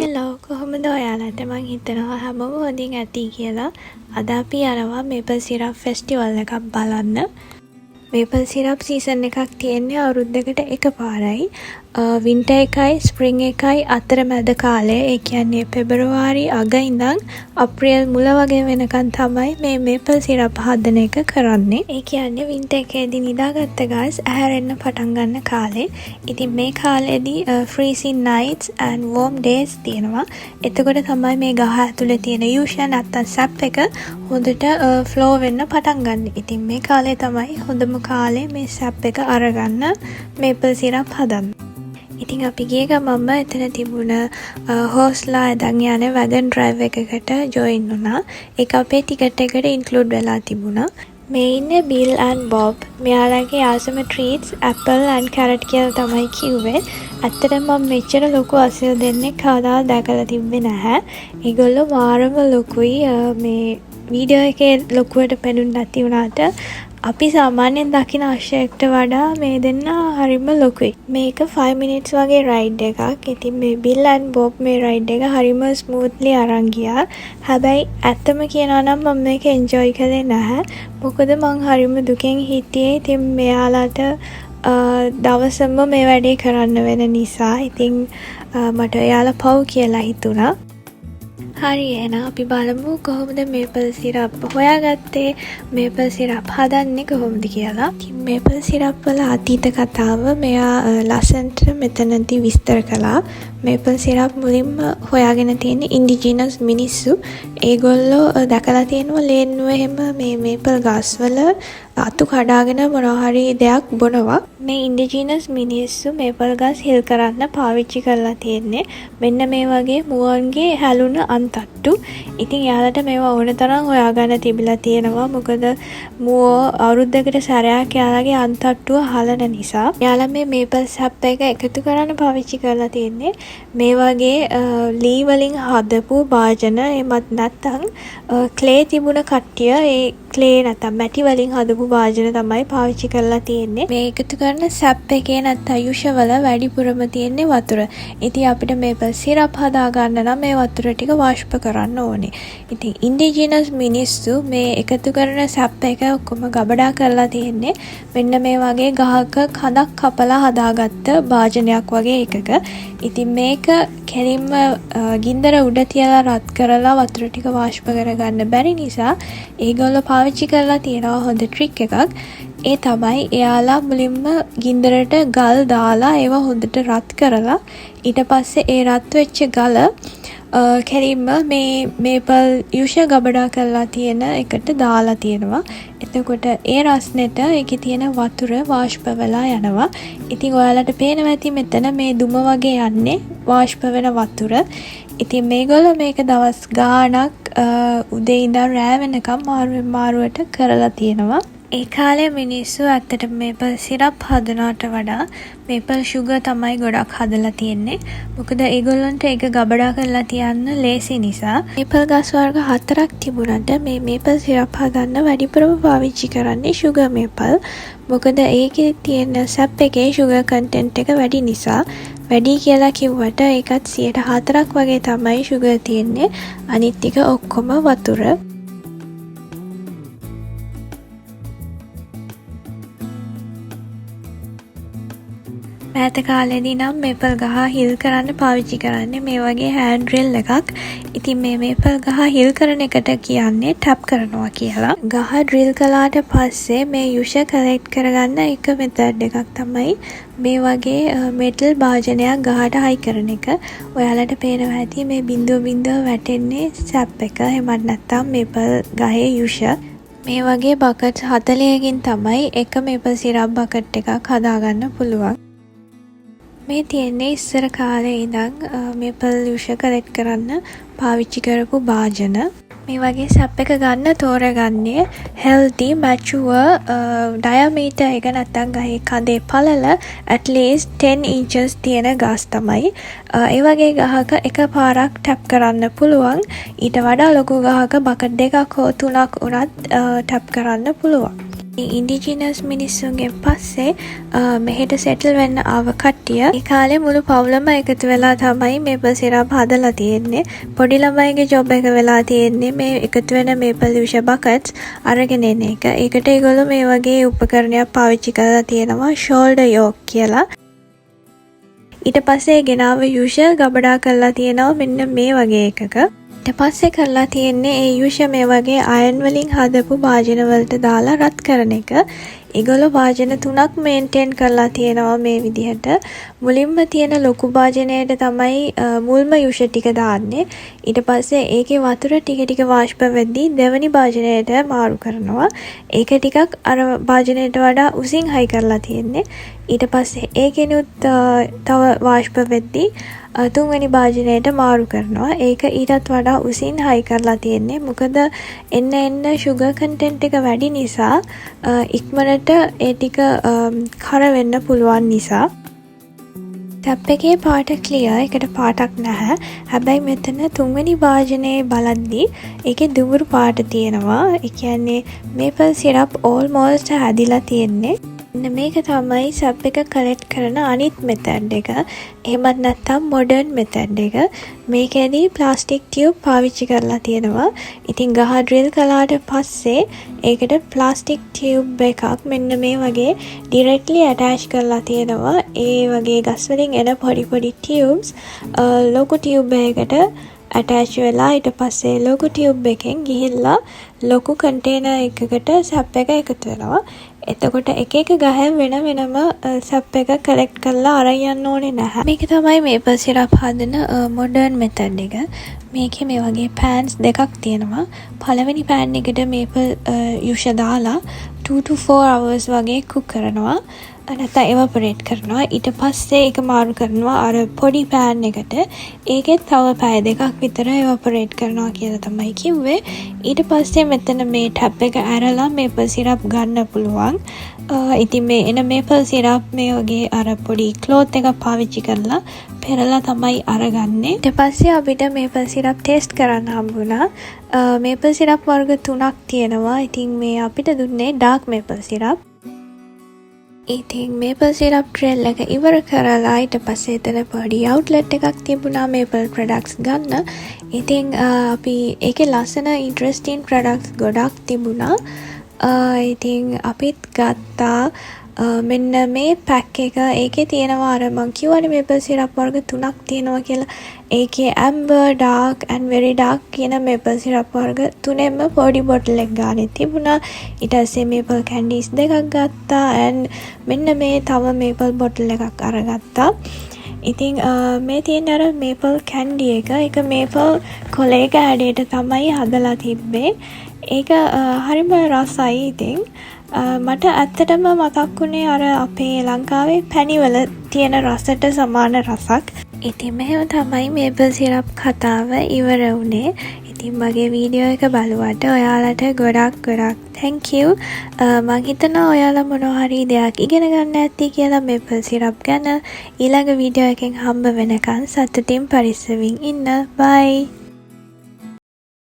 Hello කොහොමද ඔයාලට මං හිතනවා හැමෝම හොඳින් ඇති කියලා. අද අපි යනවා මේපල් සිරප් ෆෙස්ටිවල් එකක් බලන්න. මේපල් සිරප් සීසන් එකක් තියෙන්නේ අවුරුද්දකට එක පාරයි. වින්ටර් එකයි ස්ප්‍රින්ග් එකයි අතරමැද කාලේ, ඒ කියන්නේ පෙබරවාරි අග ඉඳන් අප්‍රේල් මුල වගේ වෙනකන් තමයි මේ මේපල් සිරප් හදන එක කරන්නේ. ඒ කියන්නේ වින්ටර් එකේදී නිදාගත්ත ගස් ඇහැරෙන්න පටන් ගන්න කාලේ. ඉතින් මේ කාලේදී freezing nights and warm days තියෙනවා. එතකොට තමයි මේ ගහ ඇතුලේ තියෙන යූෂා නැත්තම් සැප් එක හොඳට ෆ්ලෝ වෙන්න පටන් ගන්න. ඉතින් මේ කාලේ තමයි හොඳම කාලේ මේ සැප් එක අරගන්න මේපල් සිරප් හදන්න. ඉතින් අපි ගිය ගමන්ම එතන තිබුණ හෝස්ලා ඇදන් යන වැගන් ඩ්‍රයිව් එකකට ජොයින් වුණා. ඒක අපේ ටිකට් එකට ඉන්ක්ලූඩ් වෙලා තිබුණා. මේ ඉන්නේ බිල් ඇන්ඩ් බොබ්. මෙයාලගේ ආසම ට්‍රීට්ස් ඇපල් ඇන්ඩ් කැරට් කියලා තමයි කිව්වේ. ඇත්තටම මම මෙච්චර ලොකු අසල් දෙන්නේ කවදාවත් දැකලා තිබ්බේ නැහැ. ඒගොල්ලෝ මාරම ලොකුයි. මේ වීඩියෝ එකේ ලොකුවට පෙනුනේ නැති වුණාට අපි සාමාන්‍යයෙන් දකින අශ්වයෙක්ට වඩා මේ දෙන්න හරිම ලොකුයි. මේක 5 minutes වගේ රයිඩ් එකක්. ඉතින් මේ බිල් ඇන්ඩ් බොබ් මේ රයිඩ් එක හරිම ස්මූත්ලි අරන් ගියා. හැබැයි ඇත්තම කියනවා නම් මම මේක එන්ජොයි කළේ නැහැ. මොකද මං හරිම දුකෙන් හිටියේ. ඉතින් මෙයාලට දවසම මේ වැඩේ කරන්න වෙන නිසා. ඉතින් මට එයාලා පව් කියලා හිතුණා. හරි, එහෙනම් අපි බලමු කොහොමද මේපල් සිරප් හොයාගත්තේ, මේපල් සිරප් හදන්නේ කොහොමද කියලා. මේපල් සිරප් වල අතීත කතාව මෙයා ලස්සනට මෙතනදී විස්තර කළා. මේපල් සිරප් මුලින්ම හොයාගෙන තියෙන ඉන්ඩිජිනස් මිනිස්සු. ඒගොල්ලෝ දැකලා තියෙනවා ලේන්නුව එහෙම මේ මේපල් ගස්වල අතු කඩාගෙන මොනවා හරි දෙයක් බොනවා. මේ ඉන්ඩිජිනස් මිනිස්සු මේපල් ගස් හිල් කරන්න පාවිච්චි කරලා තියෙන්නේ මෙන්න මේ වගේ මුවන්ගේ හැලුන අන්තට්ටු. ඉතින් යාලට මේවා ඕන තරම් හොයාගන්න තිබිලා තියෙනවා. මොකද මුවෝ අවුරුද්දකට සැරයක් යාලගේ අන්තට්ටුව හලන නිසා. යාලා මේ මේපල් සැප් එක එකතු කරන්න පාවිච්චි කරලා තියෙන්නේ මේ වගේ ලී වලින් හදපු භාජන. එමත් නැත්නම් ක්ලේ තිබුණ කට්ටිය ඒ ක්ලේ නැත්නම් මැටි වලින් හදපු භාජන තමයි පාවිච්චි කරලා තියෙන්නේ. මේ එකතු කරන සැප් එකේ නැත්නම් යුෂවල වැඩිපුරම තියෙන්නේ වතුර. ඉතින් අපිට මේපල් සිරප් හදා ගන්න නම් මේ වතුර ටික වාෂ්ප කරන්න ඕනේ. ඉතින් ඉන්ඩිජිනස් මිනිස්සු මේ එකතු කරන සැප් එක ඔක්කොම ගබඩා කරලා තියෙන්නේ මෙන්න මේ වගේ ගහක කඳක් කපලා හදාගත්ත භාජනයක් වගේ එකක. ඉතින් මේක කෙලින්ම ගින්දර උඩ තියලා රත් කරලා වතුර ටික වාෂ්ප කරගන්න බැරි නිසා ඒගොල්ලෝ පාවිච්චි කරලා තියෙනවා හොඳ ට්‍රික් එකක්. ඒ තමයි එයාලා මුලින්ම ගින්දරට ගල් දාලා ඒවා හොඳට රත් කරලා ඊට පස්සේ ඒ රත් වෙච්ච ගල කෙලින්ම මේ මේපල් යුෂ ගබඩා කරලා තියෙන එකට දාලා තියෙනවා. එතකොට ඒ රස්නෙට ඒකේ තියෙන වතුර වාෂ්ප වෙලා යනවා. ඉතින් ඔයාලට පේනවා ඇති මෙතන මේ දුම වගේ යන්නේ වාෂ්ප වෙන වතුර. ඉතින් මේගොල්ලෝ මේක දවස් ගාණක් උදේ ඉඳන් රෑ වෙනකම් මාරුවට කරලා තියෙනවා. ඒ කාලේ මිනිස්සු ඇත්තට මේපල් සිරප් හදනවට වඩා මේපල් ෂුගර් තමයි ගොඩක් හදලා තියෙන්නේ. මොකද ඒගොල්ලන්ට ඒක ගබඩා කරලා තියන්න ලේසි නිසා. මේපල් ගස් වර්ග 4ක් තිබුණාට මේ මේපල් සිරප් හදන්න වැඩිපුරම පාවිච්චි කරන්නේ ෂුගර් මේපල්. මොකද ඒකේ තියෙන සැප් එකේ ෂුගර් කන්ටෙන්ට් එක වැඩි නිසා. වැඩි කියලා කිව්වට ඒකත් 4ක් වගේ තමයි ෂුගර් තියෙන්නේ. අනිත් ටික ඔක්කොම වතුර. මෑත කාලෙදී නම් මේපල් ගහ හිල් කරන්න පාවිච්චි කරන්නේ මේ වගේ හෑන්ඩ් ඩ්‍රිල් එකක්. ඉතින් මේ මේපල් ගහ හිල් කරන එකට කියන්නේ ටැප් කරනවා කියලා. ගහ ඩ්‍රිල් කළාට පස්සේ මේ යුෂ කලෙක්ට් කරගන්න එක මෙතඩ් එකක් තමයි මේ වගේ මෙටල් භාජනයක් ගහට හයි කරන එක. ඔයාලට පේනවා ඇති මේ බිඳුව වැටෙන්නේ සැප් එක. එහෙමත් නැත්නම් මේපල් ගහේ යුෂ. මේ වගේ බකට් 40කින් තමයි එක මේපල් සිරප් බකට් එකක් හදාගන්න පුළුවන්. මේ තියෙන්නේ ඉස්සර කාලේ ඉඳන් මේපල් යුෂ කලෙක්ට් කරන්න පාවිච්චි කරපු භාජන. මේ වගේ සැප් එක ගන්න තෝරගන්නේ healthy mature diameter එක නැත්නම් ගහේ කඳේ පළල at least 10 inches තියෙන ගස් තමයි. ඒ වගේ ගහක එකපාරක් ටැප් කරන්න පුළුවන්. ඊට වඩා ලොකු ගහක බකට් 2ක් හෝ 3ක් උනත් ටැප් කරන්න පුළුවන්. ඉන්ඩිජිනස් මිනිස්සුන්ගෙන් පස්සේ මෙහෙට සෙටල් වෙන්න ආව කට්ටිය ඒ කාලේ මුළු පවුලම එකතු වෙලා තමයි මේපල් සිරප් හදලා තියෙන්නේ. පොඩි ළමයිගේ ජොබ් එක වෙලා තියෙන්නේ මේ එකතු වෙන මේපල් යුෂ බකට්ස් අරගෙන එන එක. ඒකට ඒගොල්ලෝ මේ වගේ උපකරණයක් පාවිච්චි කරලා තියෙනවා ෂෝල්ඩර් යෝක් කියලා. ඊට පස්සේ ගෙනාව යුෂ ගබඩා කරලා තියෙනවා මෙන්න මේ වගේ එකක. ඊට පස්සේ කරලා තියෙන්නේ ඒ යුෂ මේ වගේ අයන් වලින් හදපු භාජන වලට දාලා රත් කරන එක. ඒගොල්ලෝ භාජන 3ක් මේන්ටේන් කරලා තියෙනවා මේ විදිහට. මුලින්ම තියෙන ලොකු භාජනයට තමයි මුල්ම යුෂ ටික දාන්නේ. ඊට පස්සේ ඒකේ වතුර ටික ටික වාෂ්ප වෙද්දී දෙවෙනි භාජනයට මාරු කරනවා. ඒක ටිකක් අර භාජනයට වඩා උසින් හයි කරලා තියෙන්නේ. ඊට පස්සේ ඒකෙනුත් තව වාෂ්ප වෙද්දී තුන්වෙනි භාජනයට මාරු කරනවා. ඒක ඊටත් වඩා උසින් හයි කරලා තියෙන්නේ. මොකද එන්න sugar content එක වැඩි නිසා ඉක්මනට ඒ ටික කර වෙන්න පුළුවන් නිසා. ටැප් එකේ පාට ක්ලියර්, එකට පාටක් නැහැ. හැබැයි මෙතන තුන්වෙනි භාජනයේ බලද්දී ඒකේ දුඹුරු පාට තියෙනවා. ඒ කියන්නේ මේපල් සිරප් ඕල්මෝස්ට් හැදිලා තියෙන්නේ. මේක තමයි සබ් එක කලෙක්ට් කරන අනිත් මෙතඩ් එක. එහෙමත් නැත්නම් මොඩර්න් මෙතඩ් එක. මේකෙදී ප්ලාස්ටික් ටියුබ් පාවිච්චි කරලා තියෙනවා. ඉතින් ගහ ඩ්‍රිල් කළාට පස්සේ ඒකට ප්ලාස්ටික් ටියුබ් එකක් මෙන්න මේ වගේ ඩිරෙක්ට්ලි ඇටච් කරලා තියෙනවා. ඒ වගේ ගස් වලින් එන පොඩි ටියුබ්ස් ලොකු ටියුබ් එකකට ඇටච් වෙලා ඊට පස්සේ ලොකු ටියුබ් එකෙන් ගිහිල්ලා ලොකු කන්ටේනර් එකකට සබ් එක එකතු වෙනවා. එතකොට එක ගහෙන් වෙනම සබ් එක කලෙක්ට් කරලා අරන් යන්න ඕනේ නැහැ. මේක තමයි මේපල් සිරප් හදන මොඩර්න් මෙතඩ් එක. මේකේ මේ වගේ පෑන්ස් දෙකක් තියෙනවා. පළවෙනි පෑන් එකට මේපල් යුෂ දාලා 2 to 4 hours වගේ කුක් කරනවා. නැත්නම් එවපොරේට් කරනවා. ඊට පස්සේ ඒක මාරු කරනවා අර පොඩි පෑන් එකට. ඒකෙත් තව පැය දෙකක් විතර එවපොරේට් කරනවා කියලා තමයි කිව්වේ. ඊට පස්සේ මෙතන මේ ටැප් එක ඇරලා මේපල් සිරප් ගන්න පුළුවන්. ඉතින් මේ එන මේපල් සිරප් මේ වගේ අර පොඩි ක්ලෝත් එකක් පාවිච්චි කරලා පෙරලා තමයි අරගන්නේ. ඊට පස්සේ අපිට මේපල් සිරප් ටේස්ට් කරන්න හම්බුණා. මේපල් සිරප් වර්ග 3ක් තියෙනවා. ඉතින් මේ අපිට දුන්නේ ඩාර්ක් මේපල් සිරප්. ඉතින් මේපල් සිරප් ට්‍රේල් එක ඉවර කරලා ඊට පස්සේ එතන පොඩි අවුට්ලට් එකක් තිබුණා මේපල් ප්‍රොඩක්ට්ස් ගන්න. ඉතින් අපි ඒකේ ලස්සන ඉන්ටරෙස්ටිං ප්‍රොඩක්ට්ස් ගොඩක් තිබුණා. ඉතින් අපිත් ගත්තා මෙන්න මේ පැක් එක. ඒකේ තියෙනවා අර මං කියවනේ මේපල් සිරප් වර්ග 3ක් තියෙනවා කියලා. ඒකේ amber, dark and very dark කියන මේපල් සිරප් වර්ග තුනෙන්ම පොඩි බොටල් එකක් ගානේ තිබුණා. ඊට පස්සේ මේපල් කැන්ඩිස් දෙකක් ගත්තා and මෙන්න මේ තව මේපල් බොටල් එකක් අරගත්තා. ඉතින් මේ තියෙන අර මේපල් කැන්ඩි එක ඒක මේපල් කොලේක හැඩයට තමයි හදලා තිබ්බේ. ඒක හරිම රසයි. ඉතින් මට ඇත්තටම මතක් වුණේ අර අපේ ලංකාවේ පැණිවල තියෙන රසට සමාන රසක්. ඉතින් මෙහෙම තමයි මේපල් සිරප් කතාව ඉවර වුණේ. ඉතින් මගේ වීඩියෝ එක බලුවට ඔයාලට ගොඩක් thank you. මං හිතනවා ඔයාලා මොනවා හරි දෙයක් ඉගෙන ගන්න ඇති කියලා මේපල් සිරප් ගැන. ඊළඟ වීඩියෝ එකෙන් හම්බ වෙනකන් සතුටින් පරිස්සමින් ඉන්න. bye.